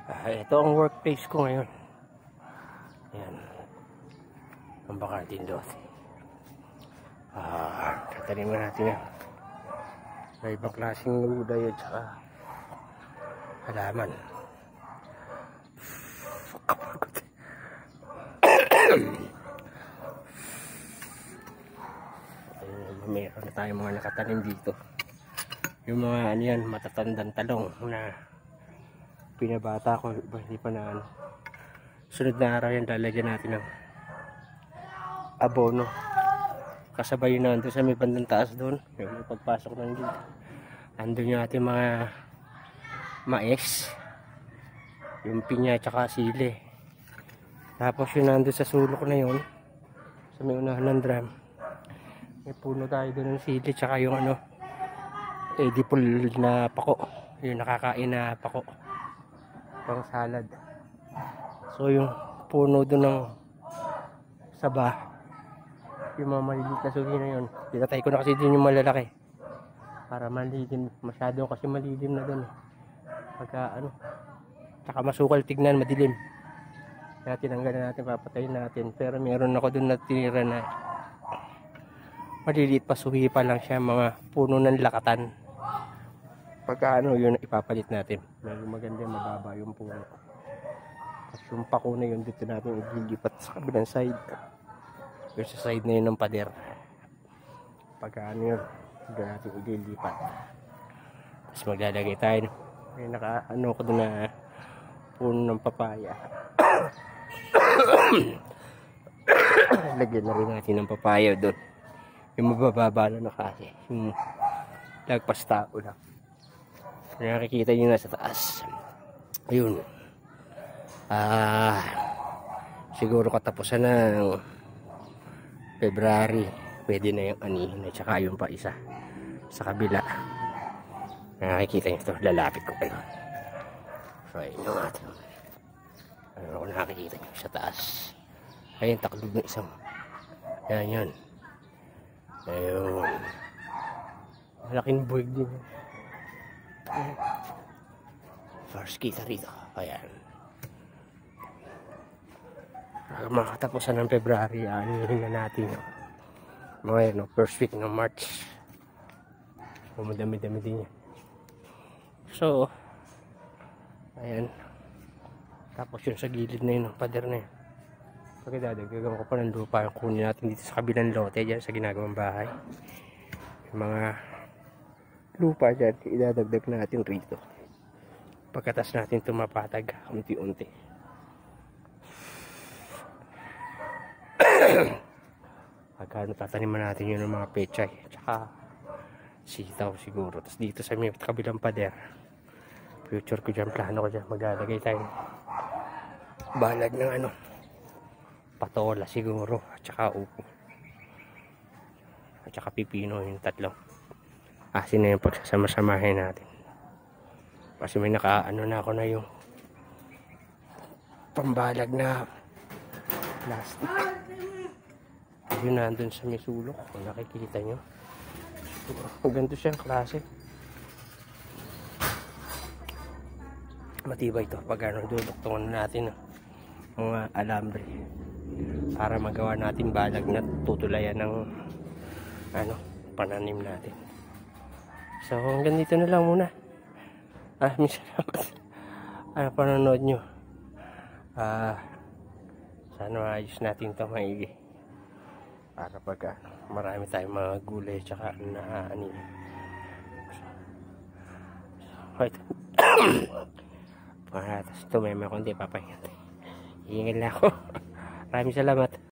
Ito ang workplace ko ngayon. Ayan. Ang Bacardi Lote. Tataniman natin yan. May ibang klaseng gulay at saka halaman. Kapagod. Meron na tayong mga nakatanim dito. Yung mga ano yan, matatandang talong na pinabata ko, hindi pa na ano. Sunod na araw yan, lalagyan natin ng abono. Kasabay yun nandun sa may bandang taas doon. Yung pagpasok ng dito, andun yung ating mga mais, yung pinya tsaka sili. Tapos yun nandun sa sulok na yun, sa may unahan ng drum, may puno tayo doon ng sili tsaka yung ano, edible na pako, yung nakakain na pako pang salad. So yung puno doon ng saba, yung mga maliliit na suli na yun, pinatay ko na kasi din yung malalaki para malilim, masyado kasi malilim na doon pagka ano, tsaka masukal tignan, madilim. Kaya tinanggalan natin, papatayin natin. Pero meron ako doon na tinira na maliliit pa, suhi pa lang siya, mga puno ng lakatan. Pagka ano yun, ipapalit natin. Maganda, mababa yung puno. Tapos yung pako na yun, dito natin ililipat sa kabilang side. Yung sa side na yun ng pader. Pagka ano yun, dito natin ililipat. Tapos maglalagay tayo. May naka-ano ko doon na puno ng papaya. Lagyan na rin natin ng papaya doon. Yung mabababa na kasi. Yung lagpas tao lang. Nakikita nyo na sa taas. Ayun. Siguro katapusan ng February, pwede na yung anihin at saka yung pa isa sa kabila. Nakikita nyo ito, lalapit ko kayo. So ayun yung ating ano kung nakikita nyo sa taas. Ayun, taklog ng isang yan yan. Ayun, malaking buwig din. First kita rito. Ayan, makatapusan ng February, anihin na natin mga no, first week ng March. Madami-dami din yan. So ayan, tapos yun sa gilid na yun, pader na yun. Pagkadadagdagan ko pa ng lupa yung kunin natin dito sa kabilang lote dyan sa ginagawang bahay. Yung mga lupa dyan, idadagdag natin rito pagkatas natin tumapatag unti-unti. Pagka tataniman natin yun ng mga pechay tsaka sitaw siguro. Tapos dito sa may kabilang pader, future ko dyan, plano ko dyan, maglalagay tayo balad ng ano, patola siguro at saka upo at saka pipino, yung tatlong asin na yung pagsasama-samahin natin. Kasi may naka-ano na ako na yung pambalag na plastic. Yun nandun sa may sulok, kung nakikita nyo. Ganito siyang klase. Matibay ito pag ano, duduktungan natin mga alambre para magawa natin balag na tutulayan ng ano, pananim natin. So hanggang dito na lang muna. Minsan panonood nyo. Sana maayos natin ito maigi para pag marami tayong mga gulay tsaka na anin. Ito ito may konti papahinga. Hihingal na ako. Maraming salamat.